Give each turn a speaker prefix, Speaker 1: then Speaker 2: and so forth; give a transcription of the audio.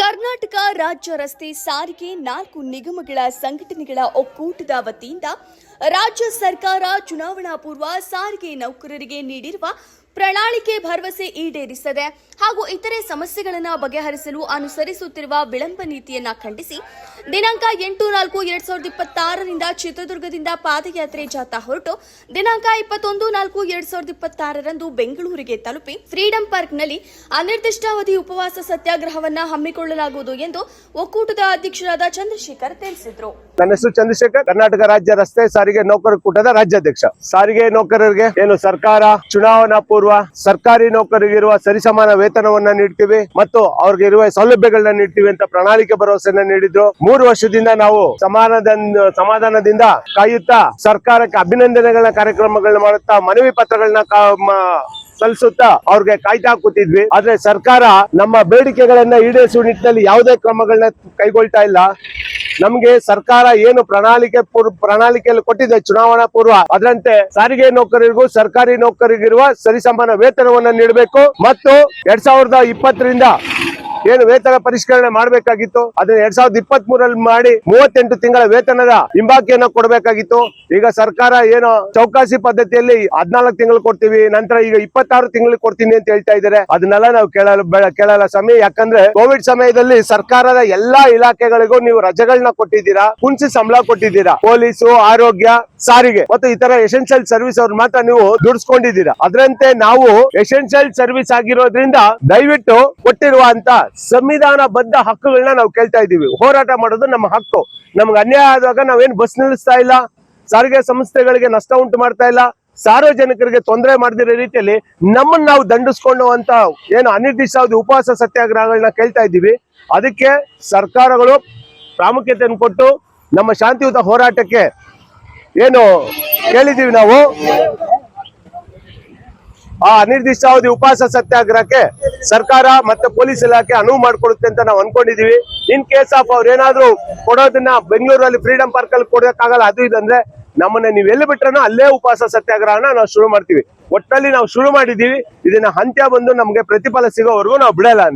Speaker 1: ಕರ್ನಾಟಕ ರಾಜ್ಯ ರಸ್ತೆ ಸಾರಿಗೆ 4 ನಿಗಮಗಳ ಸಂಘಟನೆಗಳ ಒಕ್ಕೂಟದ ವತಿಯಿಂದ ರಾಜ್ಯ ಸರ್ಕಾರ ಚುನಾವಣಾ ಪೂರ್ವ ಸಾರಿಗೆ ನೌಕರರಿಗೆ ನೀಡಿರುವ ಪ್ರಣಾಳಿಕೆ ಭರವಸೆ ಈಡೇರಿಸದೆ ಹಾಗೂ ಇತರೆ ಸಮಸ್ಯೆಗಳನ್ನು ಬಗೆಹರಿಸಲು ಅನುಸರಿಸುತ್ತಿರುವ ವಿಳಂಬ ನೀತಿಯನ್ನು ಖಂಡಿಸಿ ದಿನಾಂಕ 8-4-2026ರಿಂದ ಚಿತ್ರದುರ್ಗದಿಂದ ಪಾದಯಾತ್ರೆ ಜಾಥಾ ಹೊರಟು ದಿನಾಂಕ 21-4-2026ರಂದು ಬೆಂಗಳೂರಿಗೆ ತಲುಪಿ ಫ್ರೀಡಂ ಪಾರ್ಕ್ನಲ್ಲಿ ಅನಿರ್ದಿಷ್ಟಾವಧಿ ಉಪವಾಸ ಸತ್ಯಾಗ್ರಹವನ್ನು ಹಮ್ಮಿಕೊಳ್ಳಲಾಗುವುದು ಎಂದು ಒಕ್ಕೂಟದ ಅಧ್ಯಕ್ಷರಾದ ಚಂದ್ರಶೇಖರ್ ತಿಳಿಸಿದರು.
Speaker 2: ನನ್ನ ಹೆಸರು ಚಂದ್ರಶೇಖರ್, ಕರ್ನಾಟಕ ರಾಜ್ಯ ರಸ್ತೆ ಸಾರಿಗೆ ನೌಕರರ ಕೂಟದ ರಾಜ್ಯಾಧ್ಯಕ್ಷ. ಸಾರಿಗೆ ನೌಕರರಿಗೆ ಏನು ಸರ್ಕಾರ ಚುನಾವಣಾ ಪೂರ್ವ ಸರ್ಕಾರಿ ನೌಕರರಿಗಿರುವ ಸರಿಸಮಾನ ವೇತನವನ್ನ ನೀಡ್ತೀವಿ ಮತ್ತು ಅವ್ರಿಗೆ ಇರುವ ಸೌಲಭ್ಯಗಳನ್ನ ನೀಡ್ತೀವಿ ಅಂತ ಪ್ರಣಾಳಿಕೆ ಭರವಸೆಯನ್ನ ನೀಡಿದ್ರು. 3 ವರ್ಷದಿಂದ ನಾವು ಸಮಾಧಾನದಿಂದ ಕಾಯುತ್ತಾ ಸರ್ಕಾರಕ್ಕೆ ಅಭಿನಂದನೆಗಳ ಕಾರ್ಯಕ್ರಮಗಳನ್ನ ಮಾಡುತ್ತಾ ಮನವಿ ಪತ್ರಗಳನ್ನ ಸಲ್ಲಿಸುತ್ತಾ ಅವ್ರಿಗೆ ಕಾಯ್ತಾ ಕೂತಿದ್ವಿ. ಆದ್ರೆ ಸರ್ಕಾರ ನಮ್ಮ ಬೇಡಿಕೆಗಳನ್ನ ಈಡೇರಿಸುವ ನಿಟ್ಟಿನಲ್ಲಿ ಯಾವುದೇ ಕ್ರಮಗಳನ್ನ ಕೈಗೊಳ್ತಾ ಇಲ್ಲ. ನಮ್ಗೆ ಸರ್ಕಾರ ಏನು ಪ್ರಣಾಳಿಕೆಯಲ್ಲಿ ಕೊಟ್ಟಿದೆ ಚುನಾವಣಾ ಪೂರ್ವ, ಅದರಂತೆ ಸಾರಿಗೆ ನೌಕರರಿಗೂ ಸರ್ಕಾರಿ ನೌಕರರಿಗಿರುವ ಸರಿಸಮಾನ ವೇತನವನ್ನ ನೀಡಬೇಕು ಮತ್ತು 2020ರಿಂದ ಏನು ವೇತನ ಪರಿಷ್ಕರಣೆ ಮಾಡಬೇಕಾಗಿತ್ತು ಅದನ್ನ 2023ರಲ್ಲಿ ಮಾಡಿ 38 ತಿಂಗಳ ವೇತನದ ಹಿಂಬಾಕಿಯನ್ನ ಕೊಡಬೇಕಾಗಿತ್ತು. ಈಗ ಸರ್ಕಾರ ಏನು ಚೌಕಾಸಿ ಪದ್ಧತಿಯಲ್ಲಿ 14 ತಿಂಗಳು ಕೊಡ್ತೀವಿ, ನಂತರ ಈಗ 26 ತಿಂಗಳು ಕೊಡ್ತೀನಿ ಅಂತ ಹೇಳ್ತಾ ಇದ್ದಾರೆ. ಅದನ್ನೆಲ್ಲ ನಾವು ಕೇಳಲ್ಲ ಸಮಯ. ಯಾಕಂದ್ರೆ ಕೋವಿಡ್ ಸಮಯದಲ್ಲಿ ಸರ್ಕಾರದ ಎಲ್ಲಾ ಇಲಾಖೆಗಳಿಗೂ ನೀವು ರಜೆಗಳನ್ನ ಕೊಟ್ಟಿದ್ದೀರಾ, ಕುಂಚಿ ಸಂಬಳ ಕೊಟ್ಟಿದ್ದೀರಾ. ಪೊಲೀಸು, ಆರೋಗ್ಯ, ಸಾರಿಗೆ ಮತ್ತು ಇತರ ಎಸೆನ್ಷಿಯಲ್ ಸರ್ವಿಸ್ ಅವ್ರು ಮಾತ್ರ ನೀವು ದುಡಿಸ್ಕೊಂಡಿದ್ದೀರಾ. ಅದರಂತೆ ನಾವು ಎಸೆನ್ಷಿಯಲ್ ಸರ್ವಿಸ್ ಆಗಿರೋದ್ರಿಂದ ದಯವಿಟ್ಟು ಕೊಟ್ಟಿರುವಂತ ಸಂವಿಧಾನಬದ್ಧ ಹಕ್ಕುಗಳನ್ನ ನಾವು ಕೇಳ್ತಾ ಇದ್ದೀವಿ. ಹೋರಾಟ ಮಾಡೋದು ನಮ್ಮ ಹಕ್ಕು. ನಮ್ಗೆ ಅನ್ಯಾಯ ಆದಾಗ ನಾವೇನು ಬಸ್ ನಿಲ್ಲಿಸ್ತಾ ಇಲ್ಲ, ಸಾರಿಗೆ ಸಂಸ್ಥೆಗಳಿಗೆ ನಷ್ಟ ಉಂಟು ಮಾಡ್ತಾ ಇಲ್ಲ, ಸಾರ್ವಜನಿಕರಿಗೆ ತೊಂದರೆ ಮಾಡದಿರೋ ರೀತಿಯಲ್ಲಿ ನಮ್ಮನ್ನ ನಾವು ದಂಡಿಸ್ಕೊಂಡು ಅಂತ ಏನು ಅನಿರ್ದಿಷ್ಟಾವಧಿ ಉಪವಾಸ ಸತ್ಯಾಗ್ರಹಗಳನ್ನ ಕೇಳ್ತಾ ಇದ್ದೀವಿ. ಅದಕ್ಕೆ ಸರ್ಕಾರಗಳು ಪ್ರಾಮುಖ್ಯತೆಯನ್ನು ಕೊಟ್ಟು ನಮ್ಮ ಶಾಂತಿಯುತ ಹೋರಾಟಕ್ಕೆ ಏನು ಕೇಳಿದೀವಿ ನಾವು, ಆ ಅನಿರ್ದಿಷ್ಟಾವಧಿ ಉಪವಾಸ ಸತ್ಯಾಗ್ರಹಕ್ಕೆ ಸರ್ಕಾರ ಮತ್ತೆ ಪೊಲೀಸ್ ಇಲಾಖೆ ಅನುವು ಮಾಡ್ಕೊಡುತ್ತೆ ಅಂತ ನಾವು ಅನ್ಕೊಂಡಿದೀವಿ. ಇನ್ ಕೇಸ್ ಆಫ್ ಅವ್ರು ಏನಾದ್ರು ಕೊಡೋದನ್ನ ಬೆಂಗಳೂರಲ್ಲಿ ಫ್ರೀಡಂ ಪಾರ್ಕ್ ಅಲ್ಲಿ ಕೊಡೋಕ್ಕಾಗಲ್ಲ, ಅದು ಇದಂದ್ರೆ ನಮ್ಮನ್ನ ನೀವು ಎಲ್ಲಿ ಬಿಟ್ರನೋ ಅಲ್ಲೇ ಉಪವಾಸ ಸತ್ಯಾಗ್ರಹನ ನಾವು ಶುರು ಮಾಡ್ತೀವಿ. ಒಟ್ಟಲ್ಲಿ ನಾವು ಶುರು ಮಾಡಿದೀವಿ. ಇದನ್ನ ಅಂತ್ಯ ಬಂದು ನಮ್ಗೆ ಪ್ರತಿಫಲ ಸಿಗೋವರೆಗೂ ನಾವು ಬಿಡಲ್ಲ.